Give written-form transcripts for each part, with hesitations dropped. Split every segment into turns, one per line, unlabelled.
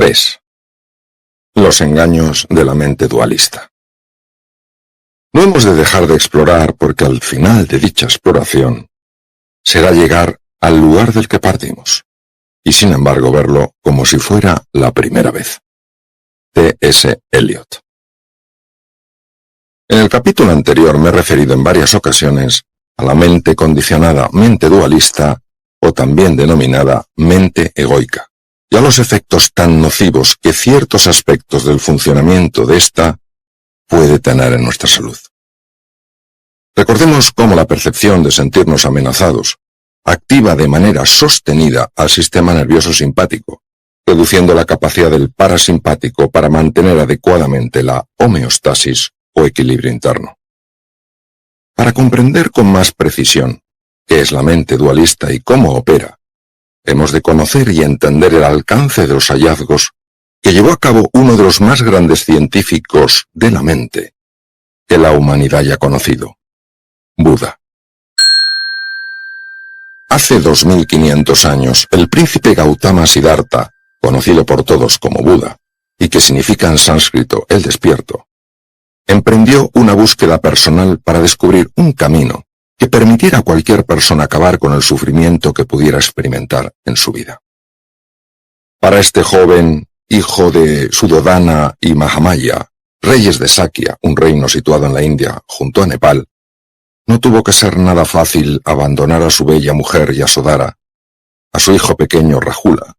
3. Los engaños de la mente dualista. No hemos de dejar de explorar porque al final de dicha exploración será llegar al lugar del que partimos, y sin embargo verlo como si fuera la primera vez. T.S. Eliot. En el capítulo anterior me he referido en varias ocasiones a la mente condicionada, mente dualista, o también denominada mente egoica, y a los efectos tan nocivos que ciertos aspectos del funcionamiento de esta puede tener en nuestra salud. Recordemos cómo la percepción de sentirnos amenazados activa de manera sostenida al sistema nervioso simpático, reduciendo la capacidad del parasimpático para mantener adecuadamente la homeostasis o equilibrio interno. Para comprender con más precisión qué es la mente dualista y cómo opera, hemos de conocer y entender el alcance de los hallazgos que llevó a cabo uno de los más grandes científicos de la mente que la humanidad haya conocido, Buda. Hace 2500 años, el príncipe Gautama Siddhartha, conocido por todos como Buda, y que significa en sánscrito el despierto, emprendió una búsqueda personal para descubrir un camino que permitiera a cualquier persona acabar con el sufrimiento que pudiera experimentar en su vida. Para este joven, hijo de Suddhodana y Mahamaya, reyes de Sakya, un reino situado en la India, junto a Nepal, no tuvo que ser nada fácil abandonar a su bella mujer Yasodhara, a su hijo pequeño Rahula,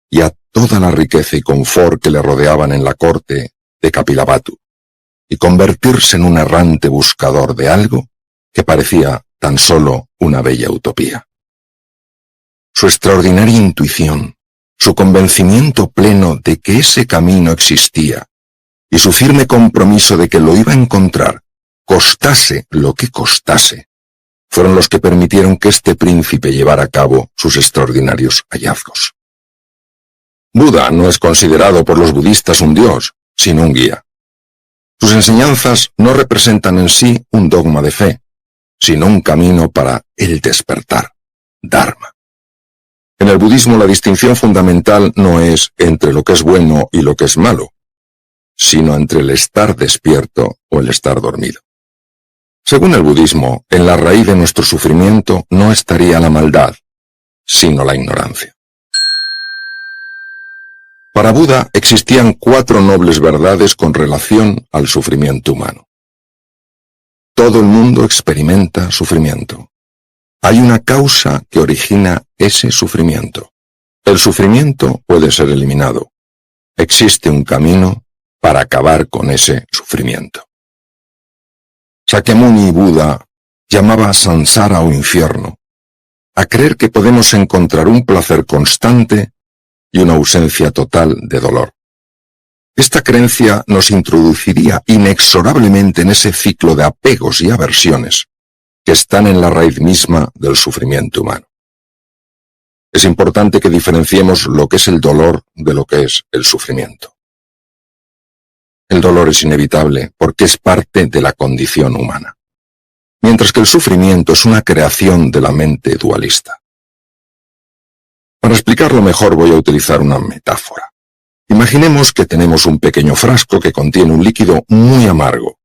y a toda la riqueza y confort que le rodeaban en la corte de Kapilavatthu, y convertirse en un errante buscador de algo que parecía tan solo una bella utopía. Su extraordinaria intuición, su convencimiento pleno de que ese camino existía, y su firme compromiso de que lo iba a encontrar, costase lo que costase, fueron los que permitieron que este príncipe llevara a cabo sus extraordinarios hallazgos. Buda no es considerado por los budistas un dios, sino un guía. Sus enseñanzas no representan en sí un dogma de fe, sino un camino para el despertar, Dharma. En el budismo la distinción fundamental no es entre lo que es bueno y lo que es malo, sino entre el estar despierto o el estar dormido. Según el budismo, en la raíz de nuestro sufrimiento no estaría la maldad, sino la ignorancia. Para Buda existían 4 nobles verdades con relación al sufrimiento humano. Todo el mundo experimenta sufrimiento. Hay una causa que origina ese sufrimiento. El sufrimiento puede ser eliminado. Existe un camino para acabar con ese sufrimiento. Shakyamuni Buda llamaba samsara o infierno a creer que podemos encontrar un placer constante y una ausencia total de dolor. Esta creencia nos introduciría inexorablemente en ese ciclo de apegos y aversiones que están en la raíz misma del sufrimiento humano. Es importante que diferenciemos lo que es el dolor de lo que es el sufrimiento. El dolor es inevitable porque es parte de la condición humana, mientras que el sufrimiento es una creación de la mente dualista. Para explicarlo mejor voy a utilizar una metáfora. Imaginemos que tenemos un pequeño frasco que contiene un líquido muy amargo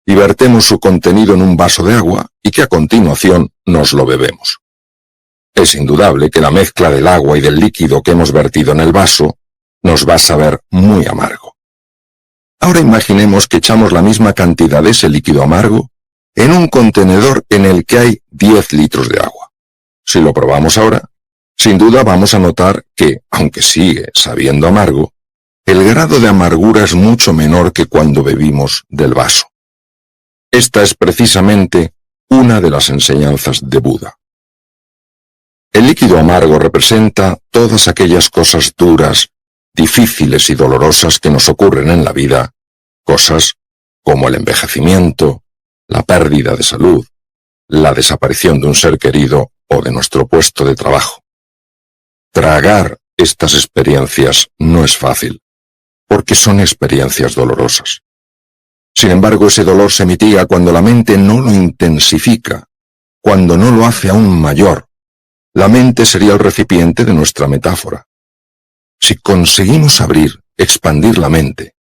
y vertemos su contenido en un vaso de agua y que a continuación nos lo bebemos. Es indudable que la mezcla del agua y del líquido que hemos vertido en el vaso nos va a saber muy amargo. Ahora imaginemos que echamos la misma cantidad de ese líquido amargo en un contenedor en el que hay 10 litros de agua. Si lo probamos ahora, sin duda vamos a notar que, aunque sigue sabiendo amargo, el grado de amargura es mucho menor que cuando bebimos del vaso. Esta es precisamente una de las enseñanzas de Buda. El líquido amargo representa todas aquellas cosas duras, difíciles y dolorosas que nos ocurren en la vida, cosas como el envejecimiento, la pérdida de salud, la desaparición de un ser querido o de nuestro puesto de trabajo. Tragar estas experiencias no es fácil, porque son experiencias dolorosas. Sin embargo, ese dolor se mitiga cuando la mente no lo intensifica, cuando no lo hace aún mayor. La mente sería el recipiente de nuestra metáfora. Si conseguimos expandir la mente,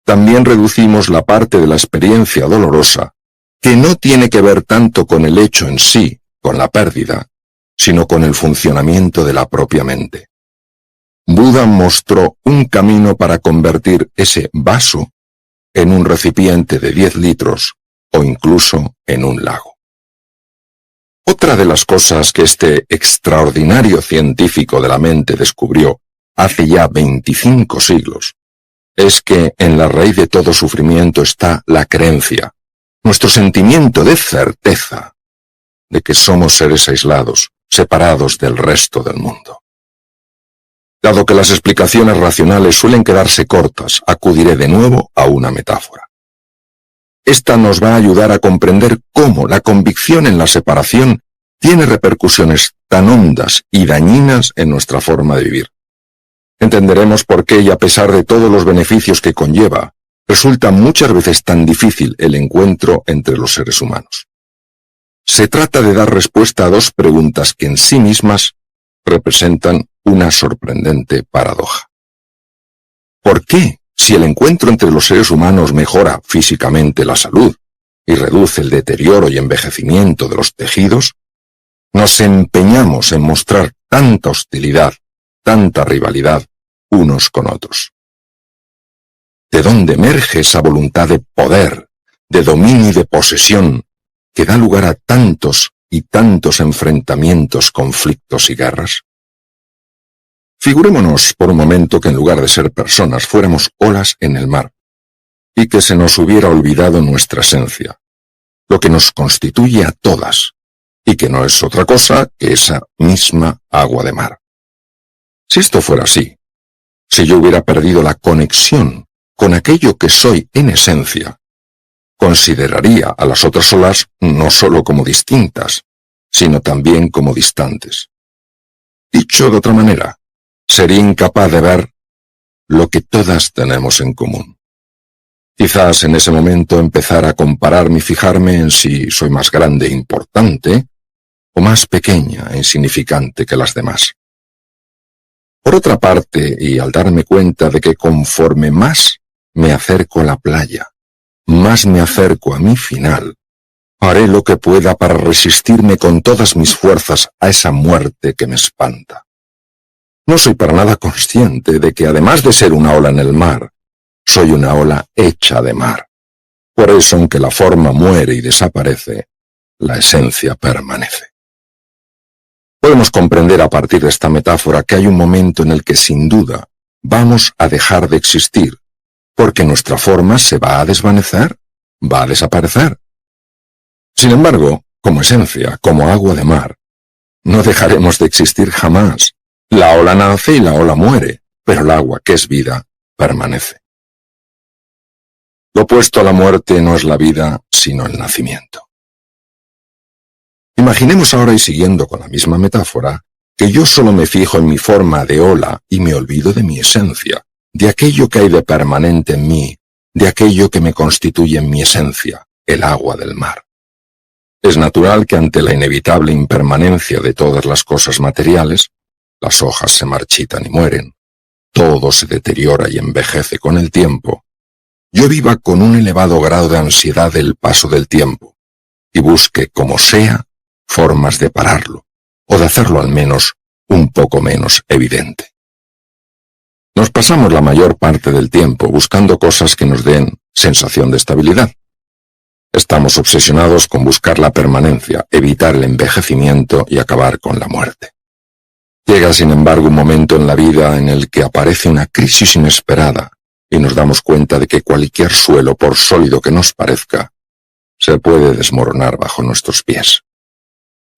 también reducimos la parte de la experiencia dolorosa que no tiene que ver tanto con el hecho en sí, con la pérdida, sino con el funcionamiento de la propia mente. Buda mostró un camino para convertir ese vaso en un recipiente de 10 litros o incluso en un lago. Otra de las cosas que este extraordinario científico de la mente descubrió hace ya 25 siglos es que en la raíz de todo sufrimiento está la creencia, nuestro sentimiento de certeza de que somos seres aislados, separados del resto del mundo. Dado que las explicaciones racionales suelen quedarse cortas, acudiré de nuevo a una metáfora. Esta nos va a ayudar a comprender cómo la convicción en la separación tiene repercusiones tan hondas y dañinas en nuestra forma de vivir. Entenderemos por qué, y a pesar de todos los beneficios que conlleva, resulta muchas veces tan difícil el encuentro entre los seres humanos. Se trata de dar respuesta a dos preguntas que en sí mismas representan una sorprendente paradoja. ¿Por qué, si el encuentro entre los seres humanos mejora físicamente la salud y reduce el deterioro y envejecimiento de los tejidos, nos empeñamos en mostrar tanta hostilidad, tanta rivalidad unos con otros? ¿De dónde emerge esa voluntad de poder, de dominio y de posesión que da lugar a tantos y tantos enfrentamientos, conflictos y guerras? Figurémonos por un momento que en lugar de ser personas fuéramos olas en el mar, y que se nos hubiera olvidado nuestra esencia, lo que nos constituye a todas, y que no es otra cosa que esa misma agua de mar. Si esto fuera así, si yo hubiera perdido la conexión con aquello que soy en esencia, consideraría a las otras olas no solo como distintas, sino también como distantes. Dicho de otra manera, sería incapaz de ver lo que todas tenemos en común. Quizás en ese momento empezar a compararme y fijarme en si soy más grande e importante, o más pequeña e insignificante que las demás. Por otra parte, y al darme cuenta de que conforme más me acerco a la playa, más me acerco a mi final, haré lo que pueda para resistirme con todas mis fuerzas a esa muerte que me espanta. No soy para nada consciente de que además de ser una ola en el mar, soy una ola hecha de mar. Por eso, aunque la forma muere y desaparece, la esencia permanece. Podemos comprender a partir de esta metáfora que hay un momento en el que sin duda vamos a dejar de existir, porque nuestra forma se va a desvanecer, va a desaparecer. Sin embargo, como esencia, como agua de mar, no dejaremos de existir jamás. La ola nace y la ola muere, pero el agua, que es vida, permanece. Lo opuesto a la muerte no es la vida, sino el nacimiento. Imaginemos ahora, y siguiendo con la misma metáfora, que yo solo me fijo en mi forma de ola y me olvido de mi esencia, de aquello que hay de permanente en mí, de aquello que me constituye en mi esencia, el agua del mar. Es natural que ante la inevitable impermanencia de todas las cosas materiales, las hojas se marchitan y mueren, todo se deteriora y envejece con el tiempo, yo viva con un elevado grado de ansiedad del paso del tiempo, y busque, como sea, formas de pararlo, o de hacerlo al menos un poco menos evidente. Nos pasamos la mayor parte del tiempo buscando cosas que nos den sensación de estabilidad. Estamos obsesionados con buscar la permanencia, evitar el envejecimiento y acabar con la muerte. Llega, sin embargo, un momento en la vida en el que aparece una crisis inesperada y nos damos cuenta de que cualquier suelo, por sólido que nos parezca, se puede desmoronar bajo nuestros pies.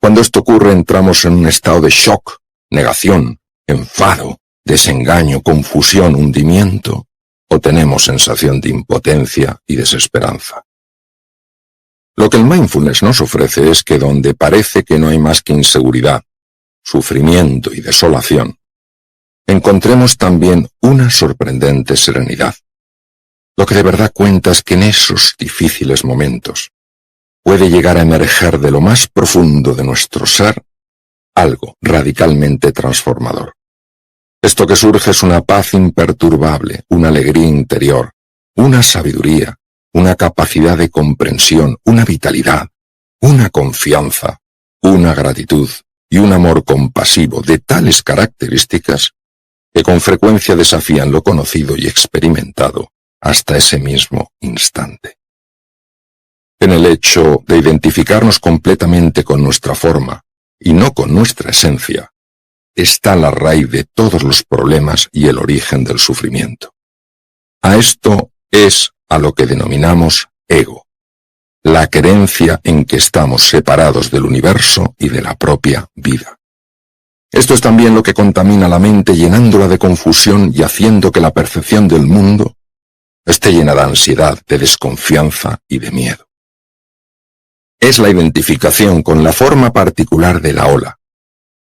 Cuando esto ocurre, entramos en un estado de shock, negación, enfado, desengaño, confusión, hundimiento, o tenemos sensación de impotencia y desesperanza. Lo que el mindfulness nos ofrece es que donde parece que no hay más que inseguridad, sufrimiento y desolación, encontremos también una sorprendente serenidad. Lo que de verdad cuenta es que en esos difíciles momentos puede llegar a emerger de lo más profundo de nuestro ser algo radicalmente transformador. Esto que surge es una paz imperturbable, una alegría interior, una sabiduría, una capacidad de comprensión, una vitalidad, una confianza, una gratitud y un amor compasivo de tales características que con frecuencia desafían lo conocido y experimentado hasta ese mismo instante. En el hecho de identificarnos completamente con nuestra forma y no con nuestra esencia, está la raíz de todos los problemas y el origen del sufrimiento. A esto es a lo que denominamos ego, la creencia en que estamos separados del universo y de la propia vida. Esto es también lo que contamina la mente, llenándola de confusión y haciendo que la percepción del mundo esté llena de ansiedad, de desconfianza y de miedo. Es la identificación con la forma particular de la ola,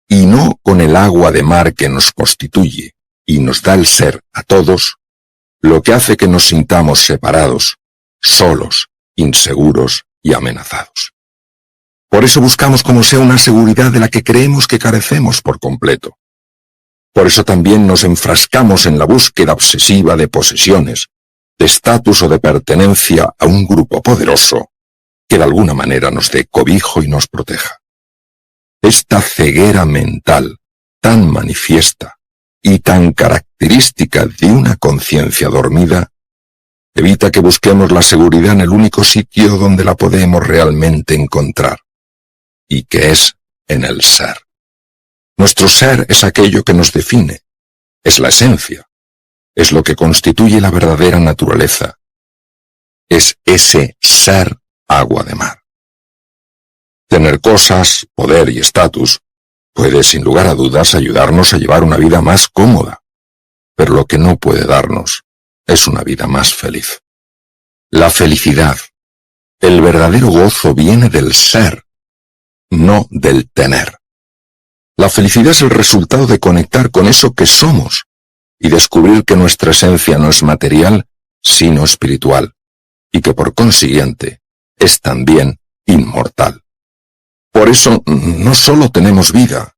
y no con el agua de mar que nos constituye y nos da el ser a todos, lo que hace que nos sintamos separados, solos, inseguros y amenazados. Por eso buscamos como sea una seguridad de la que creemos que carecemos por completo. Por eso también nos enfrascamos en la búsqueda obsesiva de posesiones, de estatus o de pertenencia a un grupo poderoso que de alguna manera nos dé cobijo y nos proteja. Esta ceguera mental, tan manifiesta y tan característica de una conciencia dormida, evita que busquemos la seguridad en el único sitio donde la podemos realmente encontrar, y que es en el ser. Nuestro ser es aquello que nos define, es la esencia, es lo que constituye la verdadera naturaleza, es ese ser agua de mar. Tener cosas, poder y estatus puede sin lugar a dudas ayudarnos a llevar una vida más cómoda, pero lo que no puede darnos es una vida más feliz. La felicidad, el verdadero gozo viene del ser, no del tener. La felicidad es el resultado de conectar con eso que somos y descubrir que nuestra esencia no es material, sino espiritual, y que por consiguiente es también inmortal. Por eso no solo tenemos vida,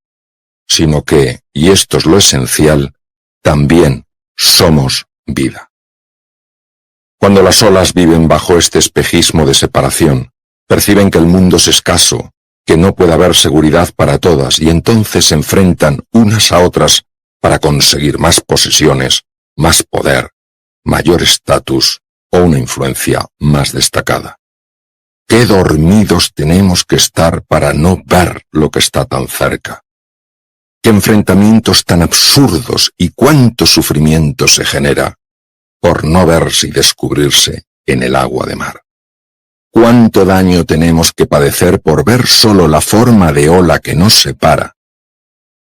sino que, y esto es lo esencial, también somos vida. Cuando las olas viven bajo este espejismo de separación, perciben que el mundo es escaso, que no puede haber seguridad para todas y entonces se enfrentan unas a otras para conseguir más posesiones, más poder, mayor estatus o una influencia más destacada. ¡Qué dormidos tenemos que estar para no ver lo que está tan cerca! ¡Qué enfrentamientos tan absurdos y cuánto sufrimiento se genera por no verse y descubrirse en el agua de mar! ¡Cuánto daño tenemos que padecer por ver solo la forma de ola que nos separa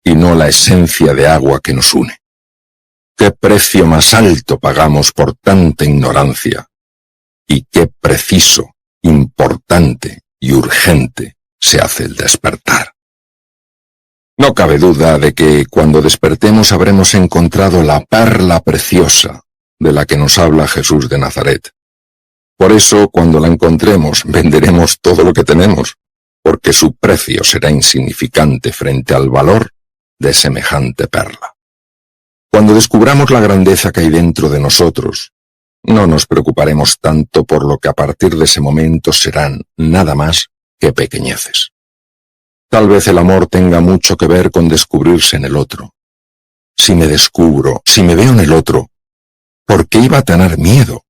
y no la esencia de agua que nos une! ¡Qué precio más alto pagamos por tanta ignorancia! Y qué preciso, importante y urgente se hace el despertar. No cabe duda de que cuando despertemos habremos encontrado la perla preciosa de la que nos habla Jesús de Nazaret. Por eso, cuando la encontremos, venderemos todo lo que tenemos, porque su precio será insignificante frente al valor de semejante perla. Cuando descubramos la grandeza que hay dentro de nosotros, no nos preocuparemos tanto por lo que a partir de ese momento serán nada más que pequeñeces. Tal vez el amor tenga mucho que ver con descubrirse en el otro. Si me descubro, si me veo en el otro, ¿por qué iba a tener miedo?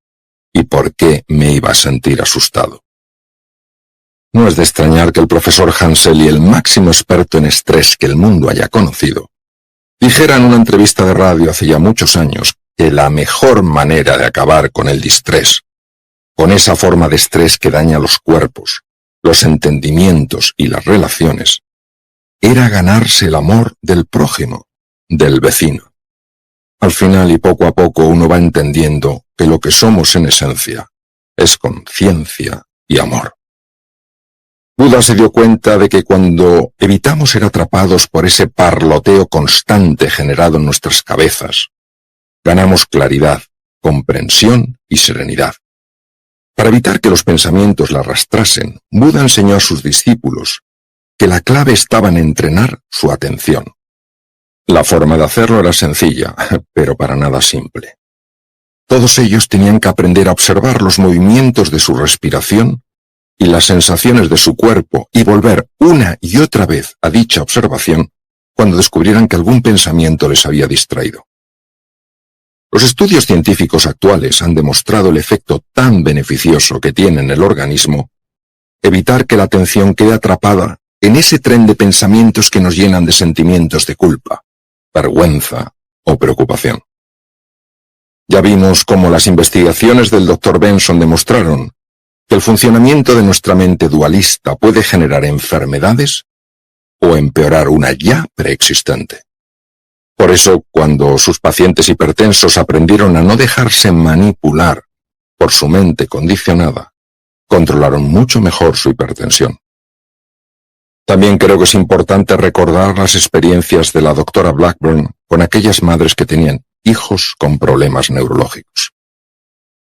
¿Y por qué me iba a sentir asustado? No es de extrañar que el profesor Hansel, y el máximo experto en estrés que el mundo haya conocido, dijera en una entrevista de radio hace ya muchos años que la mejor manera de acabar con el distrés, con esa forma de estrés que daña los cuerpos, los entendimientos y las relaciones, era ganarse el amor del prójimo, del vecino. Al final y poco a poco uno va entendiendo que lo que somos en esencia es conciencia y amor. Buda se dio cuenta de que cuando evitamos ser atrapados por ese parloteo constante generado en nuestras cabezas, ganamos claridad, comprensión y serenidad. Para evitar que los pensamientos la arrastrasen, Buda enseñó a sus discípulos que la clave estaba en entrenar su atención. La forma de hacerlo era sencilla, pero para nada simple. Todos ellos tenían que aprender a observar los movimientos de su respiración y las sensaciones de su cuerpo y volver una y otra vez a dicha observación cuando descubrieran que algún pensamiento les había distraído. Los estudios científicos actuales han demostrado el efecto tan beneficioso que tiene en el organismo evitar que la atención quede atrapada en ese tren de pensamientos que nos llenan de sentimientos de culpa, vergüenza o preocupación. Ya vimos cómo las investigaciones del Dr. Benson demostraron que el funcionamiento de nuestra mente dualista puede generar enfermedades o empeorar una ya preexistente. Por eso, cuando sus pacientes hipertensos aprendieron a no dejarse manipular por su mente condicionada, controlaron mucho mejor su hipertensión. También creo que es importante recordar las experiencias de la doctora Blackburn con aquellas madres que tenían hijos con problemas neurológicos.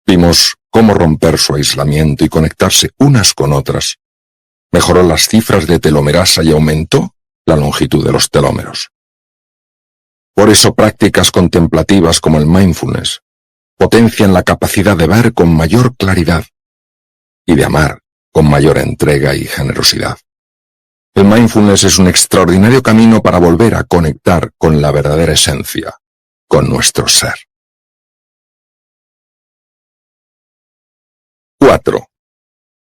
Vimos cómo romper su aislamiento y conectarse unas con otras mejoró las cifras de telomerasa y aumentó la longitud de los telómeros. Por eso prácticas contemplativas como el mindfulness potencian la capacidad de ver con mayor claridad y de amar con mayor entrega y generosidad. El mindfulness es un extraordinario camino para volver a conectar con la verdadera esencia, con nuestro ser. 4.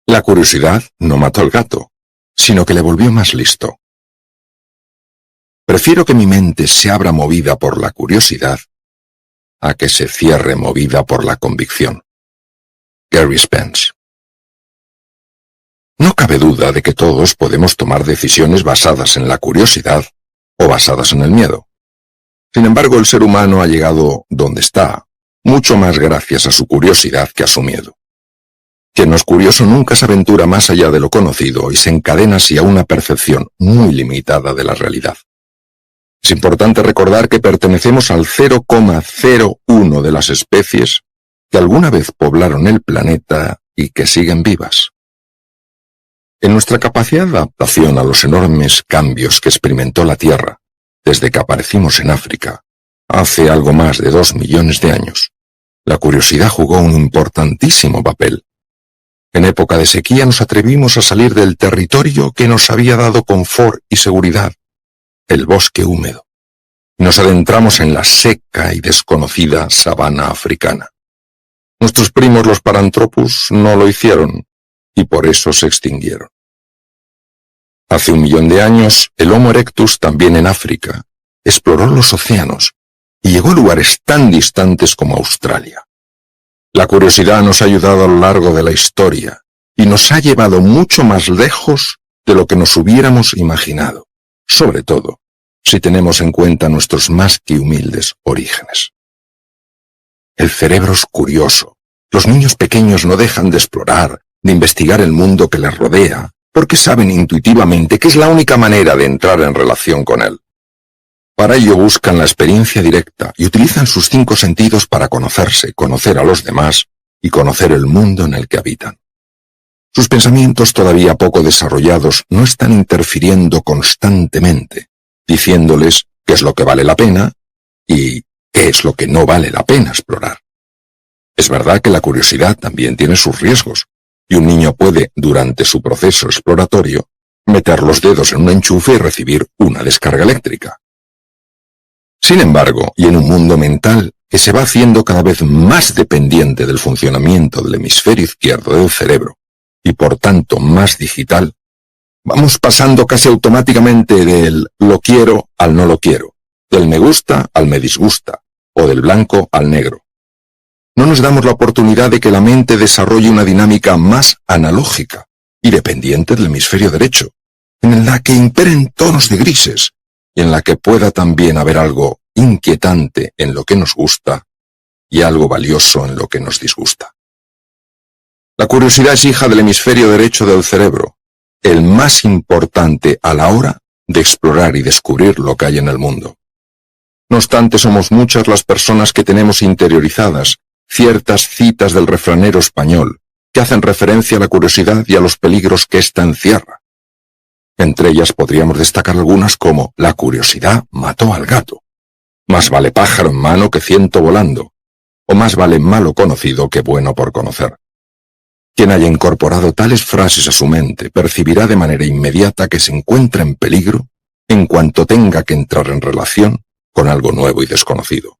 La curiosidad no mató al gato, sino que le volvió más listo. Prefiero que mi mente se abra movida por la curiosidad a que se cierre movida por la convicción. Gary Spence. No cabe duda de que todos podemos tomar decisiones basadas en la curiosidad o basadas en el miedo. Sin embargo, el ser humano ha llegado donde está, mucho más gracias a su curiosidad que a su miedo. Quien no es curioso nunca se aventura más allá de lo conocido y se encadena hacia una percepción muy limitada de la realidad. Es importante recordar que pertenecemos al 0,01 de las especies que alguna vez poblaron el planeta y que siguen vivas. En nuestra capacidad de adaptación a los enormes cambios que experimentó la Tierra desde que aparecimos en África, hace algo más de 2 millones de años, la curiosidad jugó un importantísimo papel. En época de sequía nos atrevimos a salir del territorio que nos había dado confort y seguridad, el bosque húmedo. Nos adentramos en la seca y desconocida sabana africana. Nuestros primos los Paranthropus no lo hicieron, y por eso se extinguieron. Hace 1 millón de años, el Homo erectus, también en África, exploró los océanos y llegó a lugares tan distantes como Australia. La curiosidad nos ha ayudado a lo largo de la historia y nos ha llevado mucho más lejos de lo que nos hubiéramos imaginado, sobre todo si tenemos en cuenta nuestros más que humildes orígenes. El cerebro es curioso. Los niños pequeños no dejan de explorar, de investigar el mundo que les rodea, porque saben intuitivamente que es la única manera de entrar en relación con él. Para ello buscan la experiencia directa y utilizan sus 5 sentidos para conocerse, conocer a los demás y conocer el mundo en el que habitan. Sus pensamientos todavía poco desarrollados no están interfiriendo constantemente, diciéndoles qué es lo que vale la pena y qué es lo que no vale la pena explorar. Es verdad que la curiosidad también tiene sus riesgos, y un niño puede, durante su proceso exploratorio, meter los dedos en un enchufe y recibir una descarga eléctrica. Sin embargo, y en un mundo mental que se va haciendo cada vez más dependiente del funcionamiento del hemisferio izquierdo del cerebro, y por tanto más digital, vamos pasando casi automáticamente del lo quiero al no lo quiero, del me gusta al me disgusta, o del blanco al negro. No nos damos la oportunidad de que la mente desarrolle una dinámica más analógica y dependiente del hemisferio derecho, en la que imperen tonos de grises y en la que pueda también haber algo inquietante en lo que nos gusta y algo valioso en lo que nos disgusta. La curiosidad es hija del hemisferio derecho del cerebro, el más importante a la hora de explorar y descubrir lo que hay en el mundo. No obstante, somos muchas las personas que tenemos interiorizadas ciertas citas del refranero español que hacen referencia a la curiosidad y a los peligros que ésta encierra. Entre ellas podríamos destacar algunas como la curiosidad mató al gato, más vale pájaro en mano que ciento volando, o más vale malo conocido que bueno por conocer. Quien haya incorporado tales frases a su mente percibirá de manera inmediata que se encuentra en peligro en cuanto tenga que entrar en relación con algo nuevo y desconocido.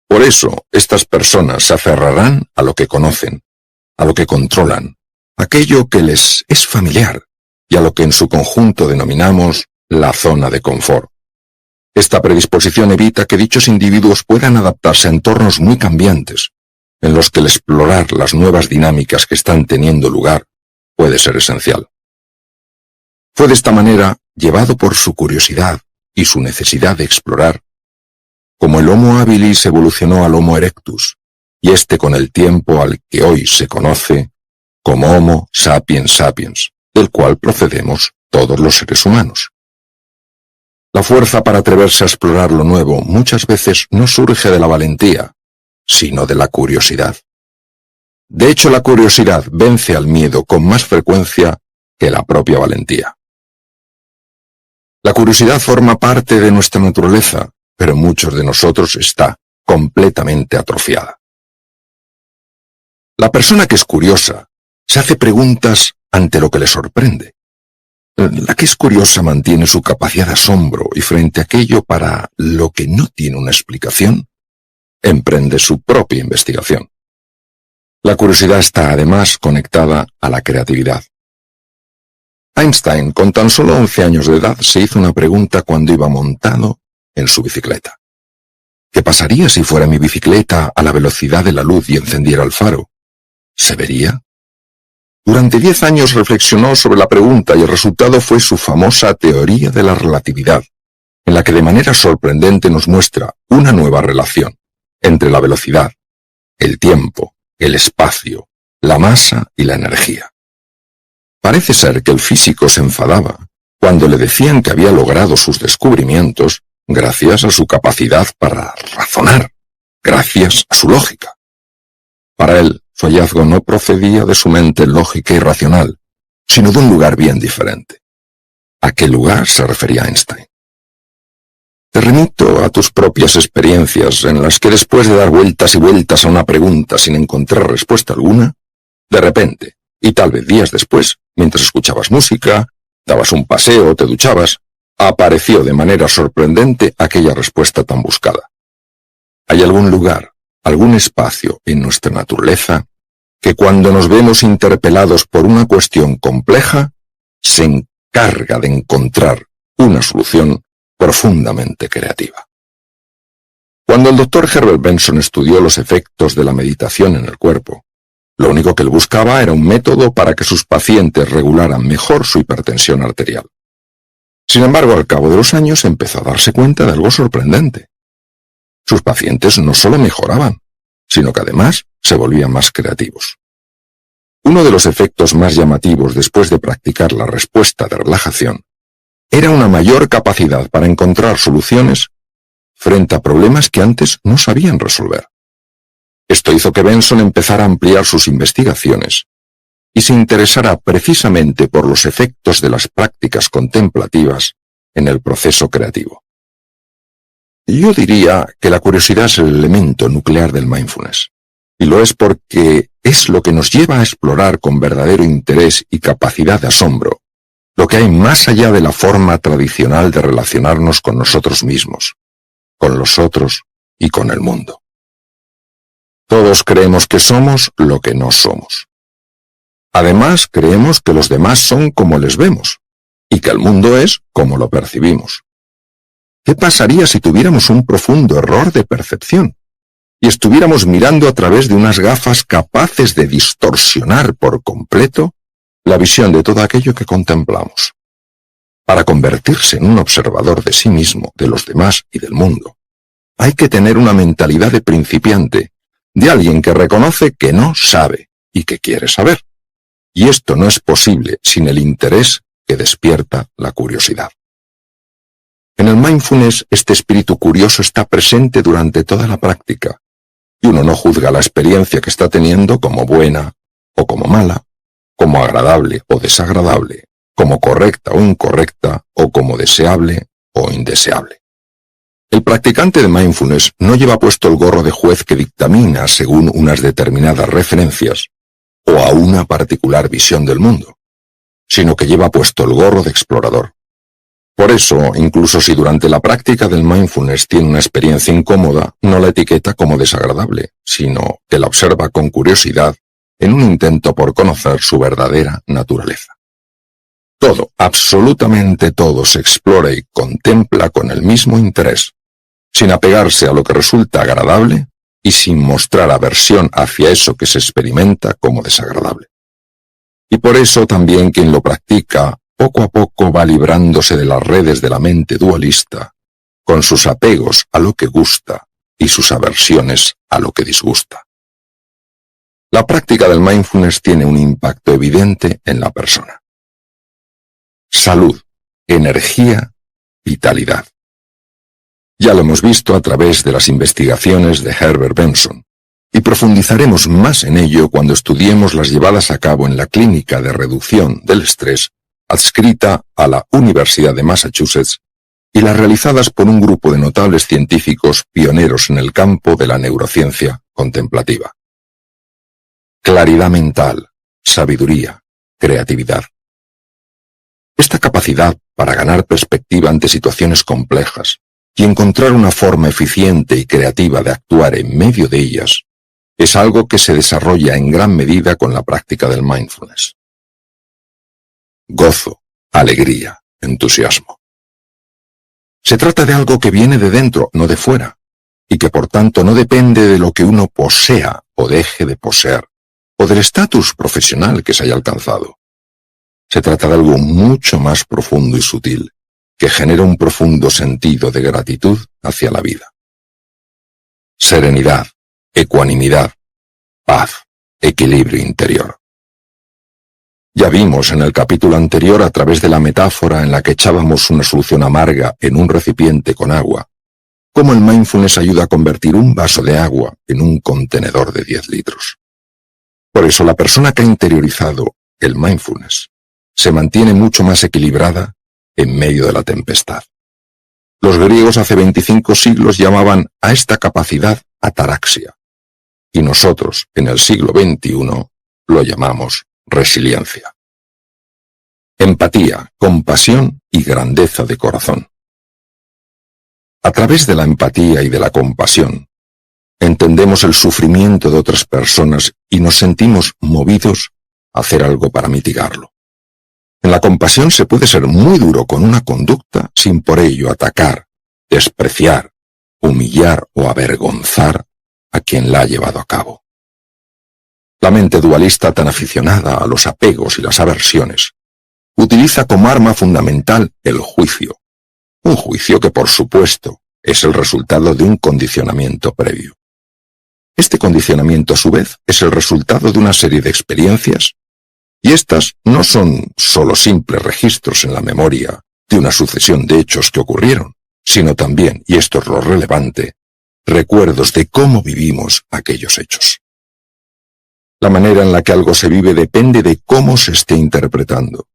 Por eso, estas personas se aferrarán a lo que conocen, a lo que controlan, aquello que les es familiar y a lo que en su conjunto denominamos la zona de confort. Esta predisposición evita que dichos individuos puedan adaptarse a entornos muy cambiantes, en los que el explorar las nuevas dinámicas que están teniendo lugar puede ser esencial. Fue de esta manera, llevado por su curiosidad y su necesidad de explorar, como el Homo habilis evolucionó al Homo erectus, y este con el tiempo al que hoy se conoce como Homo sapiens sapiens, del cual procedemos todos los seres humanos. La fuerza para atreverse a explorar lo nuevo muchas veces no surge de la valentía, sino de la curiosidad. De hecho, la curiosidad vence al miedo con más frecuencia que la propia valentía. La curiosidad forma parte de nuestra naturaleza, pero en muchos de nosotros está completamente atrofiada. La persona que es curiosa se hace preguntas ante lo que le sorprende. La que es curiosa mantiene su capacidad de asombro y frente a aquello para lo que no tiene una explicación, emprende su propia investigación. La curiosidad está además conectada a la creatividad. Einstein, con tan solo 11 años de edad, se hizo una pregunta cuando iba montado en su bicicleta. ¿Qué pasaría si fuera mi bicicleta a la velocidad de la luz y encendiera el faro? ¿Se vería? Durante 10 años reflexionó sobre la pregunta y el resultado fue su famosa teoría de la relatividad, en la que de manera sorprendente nos muestra una nueva relación entre la velocidad, el tiempo, el espacio, la masa y la energía. Parece ser que el físico se enfadaba cuando le decían que había logrado sus descubrimientos gracias a su capacidad para razonar, gracias a su lógica. Para él, su hallazgo no procedía de su mente lógica y racional, sino de un lugar bien diferente. ¿A qué lugar se refería Einstein? Te remito a tus propias experiencias en las que después de dar vueltas y vueltas a una pregunta sin encontrar respuesta alguna, de repente, y tal vez días después, mientras escuchabas música, dabas un paseo o te duchabas, apareció de manera sorprendente aquella respuesta tan buscada. Hay algún lugar, algún espacio en nuestra naturaleza que cuando nos vemos interpelados por una cuestión compleja, se encarga de encontrar una solución profundamente creativa. Cuando el Dr. Herbert Benson estudió los efectos de la meditación en el cuerpo, lo único que él buscaba era un método para que sus pacientes regularan mejor su hipertensión arterial. Sin embargo, al cabo de los años empezó a darse cuenta de algo sorprendente. Sus pacientes no solo mejoraban, sino que además se volvían más creativos. Uno de los efectos más llamativos después de practicar la respuesta de relajación era una mayor capacidad para encontrar soluciones frente a problemas que antes no sabían resolver. Esto hizo que Benson empezara a ampliar sus investigaciones y se interesara precisamente por los efectos de las prácticas contemplativas en el proceso creativo. Yo diría que la curiosidad es el elemento nuclear del mindfulness, y lo es porque es lo que nos lleva a explorar con verdadero interés y capacidad de asombro lo que hay más allá de la forma tradicional de relacionarnos con nosotros mismos, con los otros y con el mundo. Todos creemos que somos lo que no somos. Además, creemos que los demás son como les vemos, y que el mundo es como lo percibimos. ¿Qué pasaría si tuviéramos un profundo error de percepción y estuviéramos mirando a través de unas gafas capaces de distorsionar por completo la visión de todo aquello que contemplamos? Para convertirse en un observador de sí mismo, de los demás y del mundo, hay que tener una mentalidad de principiante, de alguien que reconoce que no sabe y que quiere saber. Y esto no es posible sin el interés que despierta la curiosidad. En el mindfulness, este espíritu curioso está presente durante toda la práctica, y uno no juzga la experiencia que está teniendo como buena o como mala, como agradable o desagradable, como correcta o incorrecta, o como deseable o indeseable. El practicante de mindfulness no lleva puesto el gorro de juez que dictamina según unas determinadas referencias o a una particular visión del mundo, sino que lleva puesto el gorro de explorador. Por eso, incluso si durante la práctica del mindfulness tiene una experiencia incómoda, no la etiqueta como desagradable, sino que la observa con curiosidad en un intento por conocer su verdadera naturaleza. Todo, absolutamente todo, se explora y contempla con el mismo interés, sin apegarse a lo que resulta agradable y sin mostrar aversión hacia eso que se experimenta como desagradable. Y por eso también quien lo practica poco a poco va librándose de las redes de la mente dualista, con sus apegos a lo que gusta y sus aversiones a lo que disgusta. La práctica del mindfulness tiene un impacto evidente en la persona. Salud, energía, vitalidad. Ya lo hemos visto a través de las investigaciones de Herbert Benson, y profundizaremos más en ello cuando estudiemos las llevadas a cabo en la Clínica de Reducción del Estrés, adscrita a la Universidad de Massachusetts, y las realizadas por un grupo de notables científicos pioneros en el campo de la neurociencia contemplativa. Claridad mental, sabiduría, creatividad. Esta capacidad para ganar perspectiva ante situaciones complejas y encontrar una forma eficiente y creativa de actuar en medio de ellas es algo que se desarrolla en gran medida con la práctica del mindfulness. Gozo, alegría, entusiasmo. Se trata de algo que viene de dentro, no de fuera, y que por tanto no depende de lo que uno posea o deje de poseer, o del estatus profesional que se haya alcanzado. Se trata de algo mucho más profundo y sutil, que genera un profundo sentido de gratitud hacia la vida. Serenidad, ecuanimidad, paz, equilibrio interior. Ya vimos en el capítulo anterior, a través de la metáfora en la que echábamos una solución amarga en un recipiente con agua, cómo el mindfulness ayuda a convertir un vaso de agua en un contenedor de 10 litros. Por eso la persona que ha interiorizado el mindfulness se mantiene mucho más equilibrada en medio de la tempestad. Los griegos hace 25 siglos llamaban a esta capacidad ataraxia, y nosotros, en el siglo XXI, lo llamamos resiliencia. Empatía, compasión y grandeza de corazón. A través de la empatía y de la compasión, entendemos el sufrimiento de otras personas y nos sentimos movidos a hacer algo para mitigarlo. En la compasión se puede ser muy duro con una conducta sin por ello atacar, despreciar, humillar o avergonzar a quien la ha llevado a cabo. La mente dualista, tan aficionada a los apegos y las aversiones, utiliza como arma fundamental el juicio, un juicio que por supuesto es el resultado de un condicionamiento previo. Este condicionamiento a su vez es el resultado de una serie de experiencias, y estas no son solo simples registros en la memoria de una sucesión de hechos que ocurrieron, sino también, y esto es lo relevante, recuerdos de cómo vivimos aquellos hechos. La manera en la que algo se vive depende de cómo se esté interpretando.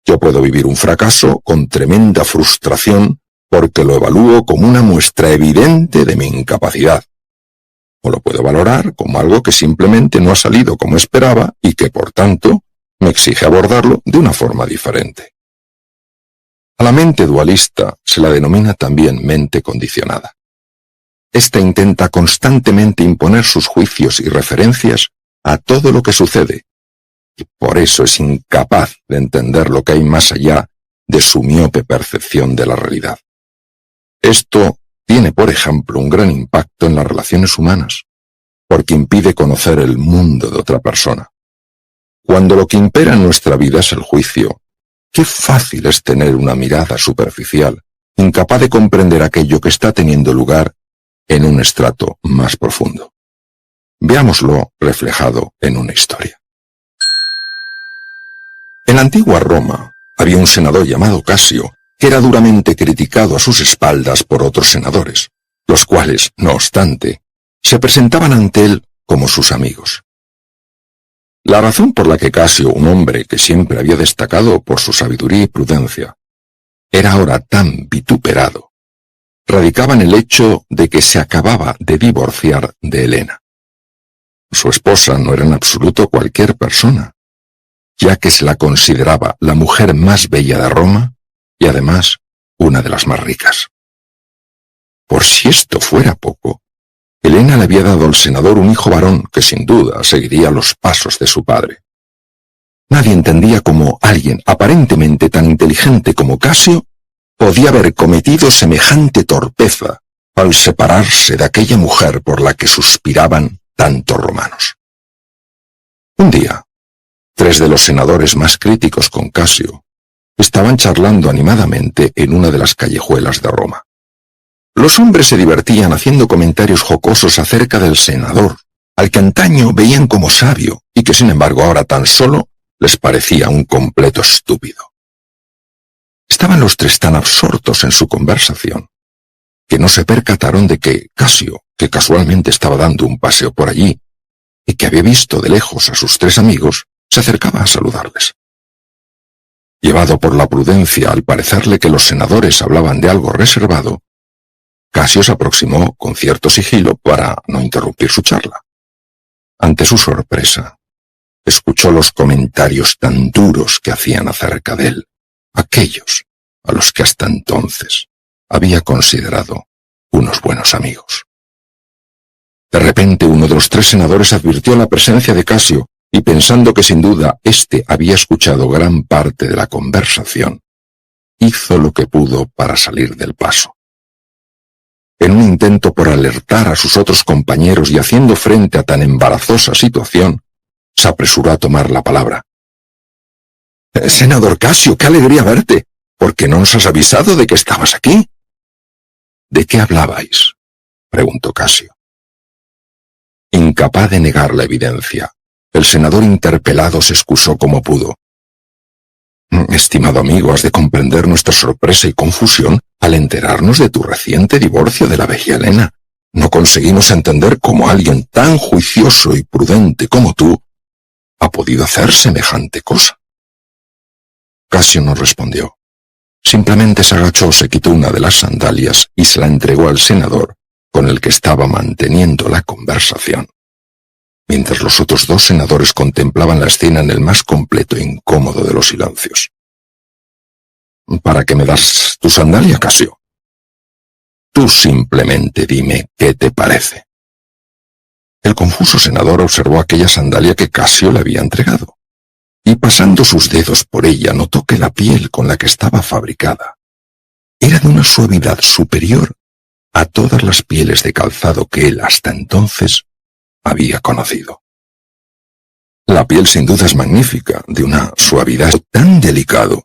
Yo puedo vivir un fracaso con tremenda frustración porque lo evalúo como una muestra evidente de mi incapacidad. O lo puedo valorar como algo que simplemente no ha salido como esperaba y que, por tanto, me exige abordarlo de una forma diferente. A la mente dualista se la denomina también mente condicionada. Esta intenta constantemente imponer sus juicios y referencias a todo lo que sucede, y por eso es incapaz de entender lo que hay más allá de su miope percepción de la realidad. Esto tiene, por ejemplo, un gran impacto en las relaciones humanas, porque impide conocer el mundo de otra persona. Cuando lo que impera en nuestra vida es el juicio, qué fácil es tener una mirada superficial, incapaz de comprender aquello que está teniendo lugar en un estrato más profundo. Veámoslo reflejado en una historia. En la antigua Roma había un senador llamado Casio, que era duramente criticado a sus espaldas por otros senadores, los cuales, no obstante, se presentaban ante él como sus amigos. La razón por la que Casio, un hombre que siempre había destacado por su sabiduría y prudencia, era ahora tan vituperado, radicaba en el hecho de que se acababa de divorciar de Helena. Su esposa no era en absoluto cualquier persona, ya que se la consideraba la mujer más bella de Roma y además una de las más ricas. Por si esto fuera poco, Helena le había dado al senador un hijo varón que sin duda seguiría los pasos de su padre. Nadie entendía cómo alguien aparentemente tan inteligente como Casio podía haber cometido semejante torpeza al separarse de aquella mujer por la que suspiraban tantos romanos. Un día, 3 de los senadores más críticos con Casio estaban charlando animadamente en una de las callejuelas de Roma. Los hombres se divertían haciendo comentarios jocosos acerca del senador, al que antaño veían como sabio y que sin embargo ahora tan solo les parecía un completo estúpido. Estaban los 3 tan absortos en su conversación que no se percataron de que Casio, que casualmente estaba dando un paseo por allí y que había visto de lejos a sus 3 amigos, se acercaba a saludarles. Llevado por la prudencia al parecerle que los senadores hablaban de algo reservado, Casio se aproximó con cierto sigilo para no interrumpir su charla. Ante su sorpresa, escuchó los comentarios tan duros que hacían acerca de él, aquellos a los que hasta entonces había considerado unos buenos amigos. De repente uno de los 3 senadores advirtió la presencia de Casio y pensando que sin duda éste había escuchado gran parte de la conversación, hizo lo que pudo para salir del paso. En un intento por alertar a sus otros compañeros y haciendo frente a tan embarazosa situación, se apresuró a tomar la palabra. «Senador Casio, qué alegría verte. ¿Por qué no nos has avisado de que estabas aquí?» «¿De qué hablabais?», preguntó Casio. Incapaz de negar la evidencia, el senador interpelado se excusó como pudo. «Estimado amigo, has de comprender nuestra sorpresa y confusión al enterarnos de tu reciente divorcio de la bella Helena. No conseguimos entender cómo alguien tan juicioso y prudente como tú ha podido hacer semejante cosa». Casio no respondió. Simplemente se agachó, se quitó una de las sandalias y se la entregó al senador, con el que estaba manteniendo la conversación, mientras los otros 2 senadores contemplaban la escena en el más completo e incómodo de los silencios. «¿Para qué me das tu sandalia, Casio?» «Tú simplemente dime qué te parece». El confuso senador observó aquella sandalia que Casio le había entregado, y pasando sus dedos por ella notó que la piel con la que estaba fabricada era de una suavidad superior a todas las pieles de calzado que él hasta entonces había conocido. La piel sin duda es magnífica, de una suavidad tan delicado,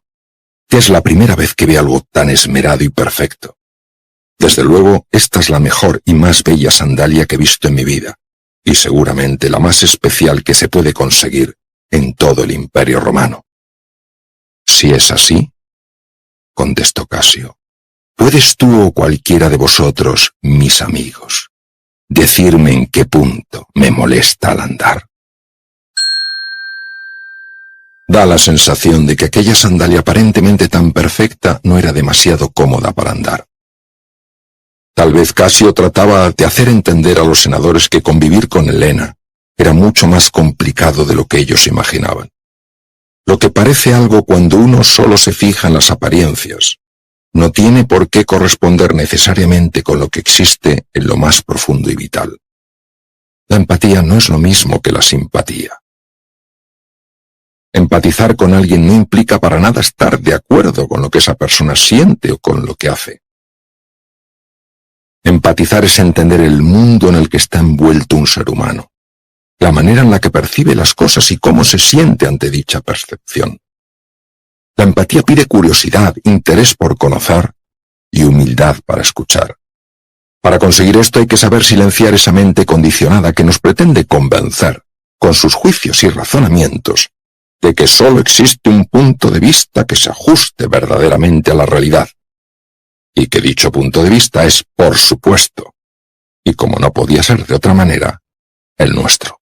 que es la primera vez que veo algo tan esmerado y perfecto. Desde luego, esta es la mejor y más bella sandalia que he visto en mi vida, y seguramente la más especial que se puede conseguir en todo el Imperio Romano. «Si es así», contestó Casio, «puedes tú o cualquiera de vosotros, mis amigos, decirme en qué punto me molesta al andar». Da la sensación de que aquella sandalia aparentemente tan perfecta no era demasiado cómoda para andar. Tal vez Casio trataba de hacer entender a los senadores que convivir con Helena era mucho más complicado de lo que ellos imaginaban. Lo que parece algo cuando uno solo se fija en las apariencias, no tiene por qué corresponder necesariamente con lo que existe en lo más profundo y vital. La empatía no es lo mismo que la simpatía. Empatizar con alguien no implica para nada estar de acuerdo con lo que esa persona siente o con lo que hace. Empatizar es entender el mundo en el que está envuelto un ser humano, la manera en la que percibe las cosas y cómo se siente ante dicha percepción. La empatía pide curiosidad, interés por conocer y humildad para escuchar. Para conseguir esto hay que saber silenciar esa mente condicionada que nos pretende convencer, con sus juicios y razonamientos, de que solo existe un punto de vista que se ajuste verdaderamente a la realidad, y que dicho punto de vista es, por supuesto, y como no podía ser de otra manera, el nuestro.